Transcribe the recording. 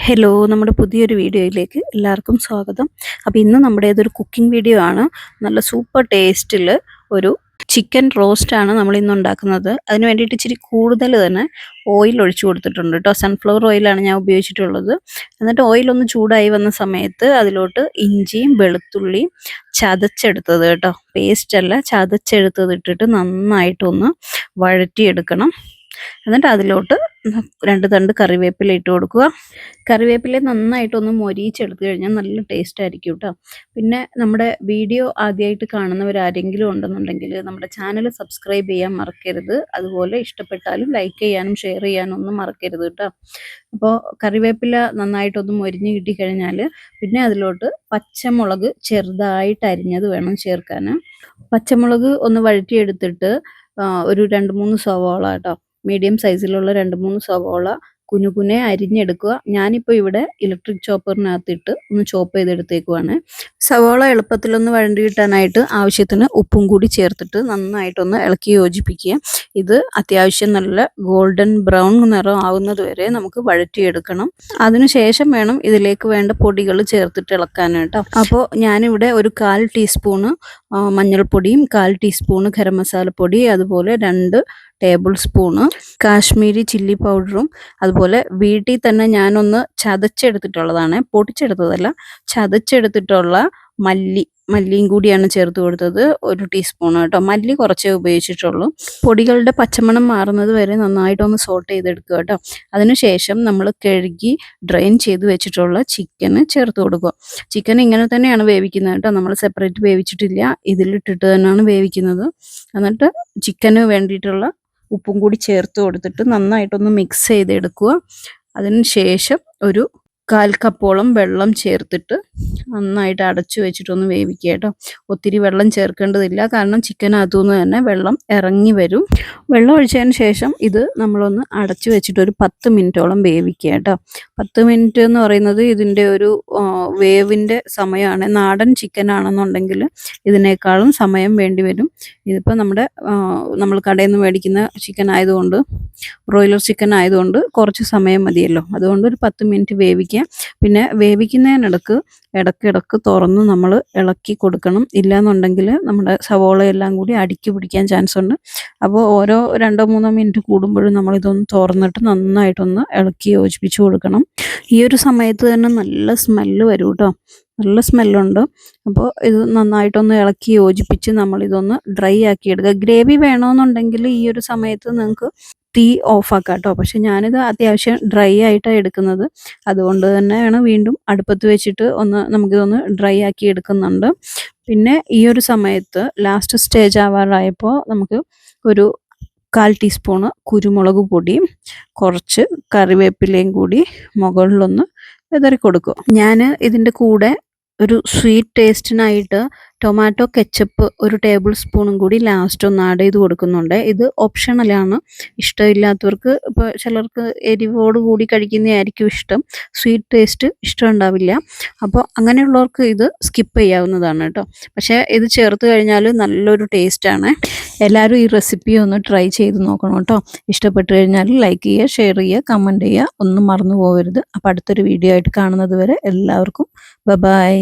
Hello, നമ്മുടെ പുതിയൊരു വീഡിയോയിലേക്ക് എല്ലാവർക്കും സ്വാഗതം. അപ്പോൾ ഇന്ന് നമ്മുടേതൊരു കുക്കിംഗ് വീഡിയോ ആണ്. നല്ല സൂപ്പർ ടേസ്റ്റിൽ ഒരു ചിക്കൻ റോസ്റ്റാണ് നമ്മളിന്ന് ഉണ്ടാക്കുന്നത്. അതിന് വേണ്ടിയിട്ട് ഇച്ചിരി കൂടുതൽ തന്നെ ഓയിൽ ഒഴിച്ചു കൊടുത്തിട്ടുണ്ട് കേട്ടോ. സൺഫ്ലവർ ഓയിലാണ് ഞാൻ ഉപയോഗിച്ചിട്ടുള്ളത്. എന്നിട്ട് ഓയിലൊന്ന് ചൂടായി വന്ന സമയത്ത് അതിലോട്ട് ഇഞ്ചിയും വെളുത്തുള്ളിയും ചതച്ചെടുത്തത് കേട്ടോ, പേസ്റ്റല്ല ചതച്ചെടുത്തത് ഇട്ടിട്ട് നന്നായിട്ടൊന്ന് വഴറ്റിയെടുക്കണം. എന്നിട്ട് അതിലോട്ട് 2 തണ്ട് കറിവേപ്പില ഇട്ട് കൊടുക്കുക. കറിവേപ്പില നന്നായിട്ടൊന്ന് മൊരിയിച്ചെടുത്ത് കഴിഞ്ഞാൽ നല്ല ടേസ്റ്റ് ആയിരിക്കും കേട്ടോ. പിന്നെ നമ്മുടെ വീഡിയോ ആദ്യമായിട്ട് കാണുന്നവരാരെങ്കിലും ഉണ്ടെന്നുണ്ടെങ്കിൽ നമ്മുടെ ചാനൽ സബ്സ്ക്രൈബ് ചെയ്യാൻ മറക്കരുത്. അതുപോലെ ഇഷ്ടപ്പെട്ടാലും ലൈക്ക് ചെയ്യാനും ഷെയർ ചെയ്യാനും ഒന്നും മറക്കരുത് കേട്ടോ. അപ്പോൾ കറിവേപ്പില നന്നായിട്ടൊന്ന് മൊരിഞ്ഞ് കിട്ടിക്കഴിഞ്ഞാൽ പിന്നെ അതിലോട്ട് പച്ചമുളക് ചെറുതായിട്ട് അരിഞ്ഞത് വേണം ചേർക്കാൻ. പച്ചമുളക് ഒന്ന് വഴറ്റിയെടുത്തിട്ട് ഒരു 2-3 സവാള കേട്ടോ, മീഡിയം സൈസിലുള്ള 2-3 സവാള കുനുകുനെ അരിഞ്ഞെടുക്കുക. ഞാനിപ്പോൾ ഇവിടെ ഇലക്ട്രിക് ചോപ്പറിനകത്തിട്ട് ഒന്ന് ചോപ്പ് ചെയ്തെടുത്തേക്കുവാണ്. സവാള എളുപ്പത്തിലൊന്ന് വഴണ്ടി കിട്ടാനായിട്ട് ആവശ്യത്തിന് ഉപ്പും കൂടി ചേർത്തിട്ട് നന്നായിട്ടൊന്ന് ഇളക്കി യോജിപ്പിക്കുക. ഇത് അത്യാവശ്യം നല്ല ഗോൾഡൻ ബ്രൗൺ നിറം ആവുന്നത് വരെ നമുക്ക് വഴറ്റിയെടുക്കണം. അതിനുശേഷം വേണം ഇതിലേക്ക് വേണ്ട പൊടികൾ ചേർത്തിട്ട് ഇളക്കാൻ കേട്ടോ. അപ്പോൾ ഞാനിവിടെ ഒരു 1/4 ടീസ്പൂണ് മഞ്ഞൾപ്പൊടിയും 1/4 ടീസ്പൂണ് ഗരം മസാലപ്പൊടി, അതുപോലെ 2 ടേബിൾ സ്പൂണ് കാശ്മീരി ചില്ലി പൗഡറും, അതുപോലെ വീട്ടിൽ തന്നെ ഞാനൊന്ന് ചതച്ചെടുത്തിട്ടുള്ളതാണ്, പൊടിച്ചെടുത്തതല്ല, ചതച്ചെടുത്തിട്ടുള്ള മല്ലിയും കൂടിയാണ് ചേർത്ത് കൊടുത്തത്. 1 ടീസ്പൂൺ കേട്ടോ. മല്ലി കുറച്ചേ ഉപയോഗിച്ചിട്ടുള്ളൂ. പൊടികളുടെ പച്ചമണം മാറുന്നത് വരെ നന്നായിട്ടൊന്ന് സോട്ട് ചെയ്തെടുക്കുക കേട്ടോ. അതിനുശേഷം നമ്മൾ കഴുകി ഡ്രെയിൻ ചെയ്ത് വെച്ചിട്ടുള്ള ചിക്കന് ചേർത്ത് കൊടുക്കുക. ചിക്കൻ ഇങ്ങനെ തന്നെയാണ് വേവിക്കുന്നത് കേട്ടോ, നമ്മൾ സെപ്പറേറ്റ് വേവിച്ചിട്ടില്ല, ഇതിലിട്ടിട്ട് തന്നെയാണ് വേവിക്കുന്നത്. എന്നിട്ട് ചിക്കന് വേണ്ടിയിട്ടുള്ള ഉപ്പും കൂടി ചേർത്ത് കൊടുത്തിട്ട് നന്നായിട്ടൊന്ന് മിക്സ് ചെയ്തെടുക്കുക. അതിന് ശേഷം ഒരു 1/4 കപ്പോളം വെള്ളം ചേർത്തിട്ട് നന്നായിട്ട് അടച്ചു വെച്ചിട്ടൊന്ന് വേവിക്കുക കേട്ടോ. ഒത്തിരി വെള്ളം ചേർക്കേണ്ടതില്ല, കാരണം ചിക്കനകത്തുനിന്ന് തന്നെ വെള്ളം ഇറങ്ങി വരും. വെള്ളം ഒഴിച്ചതിന് ശേഷം ഇത് നമ്മളൊന്ന് അടച്ചു വെച്ചിട്ട് ഒരു 10 മിനിറ്റോളം വേവിക്കുക കേട്ടോ. 10 മിനിറ്റ് എന്ന് പറയുന്നത് ഇതിൻ്റെ ഒരു വേവിൻ്റെ സമയമാണ്. നാടൻ ചിക്കൻ ആണെന്നുണ്ടെങ്കിൽ ഇതിനേക്കാളും സമയം വേണ്ടി വരും. ഇതിപ്പോൾ നമ്മൾ കടയിൽ നിന്ന് മേടിക്കുന്ന ചിക്കൻ ആയതുകൊണ്ട്, ബ്രോയിലർ ചിക്കൻ ആയതുകൊണ്ട് കുറച്ച് സമയം മതിയല്ലോ. അതുകൊണ്ട് ഒരു 10 മിനിറ്റ് വേവിക്കുക. പിന്നെ വേവിക്കുന്നതിനിടക്ക് ഇടയ്ക്കിടക്ക് തുറന്ന് നമ്മൾ ഇളക്കി കൊടുക്കണം. ഇല്ലയെന്നുണ്ടെങ്കിൽ നമ്മുടെ സവോളയെല്ലാം കൂടി അടുക്കി പിടിക്കാൻ ചാൻസ് ഉണ്ട്. അപ്പോൾ ഓരോ 2-3 മിനിറ്റ് കൂടുമ്പോഴും നമ്മളിതൊന്ന് തുറന്നിട്ട് നന്നായിട്ടൊന്ന് ഇളക്കി യോജിപ്പിച്ച് കൊടുക്കണം. ഈ ഒരു സമയത്ത് തന്നെ നല്ല സ്മെല്ല് വരും കേട്ടോ, നല്ല സ്മെല്ലുണ്ട്. അപ്പോൾ ഇത് നന്നായിട്ടൊന്ന് ഇളക്കി യോജിപ്പിച്ച് നമ്മളിതൊന്ന് ഡ്രൈ ആക്കി എടുക്കുക. ഗ്രേവി വേണമെന്നുണ്ടെങ്കിൽ ഈ ഒരു സമയത്ത് നിങ്ങൾക്ക് തീ ഓഫാക്കാം കേട്ടോ. പക്ഷെ ഞാനിത് അത്യാവശ്യം ഡ്രൈ ആയിട്ടാണ് എടുക്കുന്നത്, അതുകൊണ്ട് തന്നെയാണ് വീണ്ടും അടുപ്പത്ത് വെച്ചിട്ട് നമുക്കിതൊന്ന് ഡ്രൈ ആക്കി എടുക്കുന്നുണ്ട്. പിന്നെ ഈ ഒരു സമയത്ത് ലാസ്റ്റ് സ്റ്റേജ് ആവാറായപ്പോൾ നമുക്ക് ഒരു 1/4 ടീസ്പൂണ് കുരുമുളക് പൊടിയും കുറച്ച് കറിവേപ്പിലയും കൂടി മുകളിലൊന്ന് വിതറി കൊടുക്കും. ഞാൻ ഇതിൻ്റെ കൂടെ ഒരു സ്വീറ്റ് ടേസ്റ്റിനായിട്ട് ടൊമാറ്റോ കെച്ചപ്പ് 1 ടേബിൾ സ്പൂണും കൂടി ലാസ്റ്റ് ഒന്ന് ആഡ് ചെയ്ത് കൊടുക്കുന്നുണ്ട്. ഇത് ഓപ്ഷണലാണ്. ഇഷ്ടമില്ലാത്തവർക്ക്, ഇപ്പോൾ ചിലർക്ക് എരിവോട് കൂടി കഴിക്കുന്നതായിരിക്കും ഇഷ്ടം, സ്വീറ്റ് ടേസ്റ്റ് ഇഷ്ടം ഉണ്ടാവില്ല. അപ്പോൾ അങ്ങനെയുള്ളവർക്ക് ഇത് സ്കിപ്പ് ചെയ്യാവുന്നതാണ് കേട്ടോ. പക്ഷേ ഇത് ചേർത്ത് കഴിഞ്ഞാൽ നല്ലൊരു ടേസ്റ്റാണ്. എല്ലാവരും ഈ റെസിപ്പി ഒന്ന് ട്രൈ ചെയ്ത് നോക്കണം കേട്ടോ. ഇഷ്ടപ്പെട്ട് കഴിഞ്ഞാൽ ലൈക്ക് ചെയ്യുക, ഷെയർ ചെയ്യുക, കമൻറ്റ് ചെയ്യുക, ഒന്നും മറന്നു പോകരുത്. അപ്പോൾ അടുത്തൊരു വീഡിയോ ആയിട്ട് കാണുന്നത് വരെ എല്ലാവർക്കും ബൈ.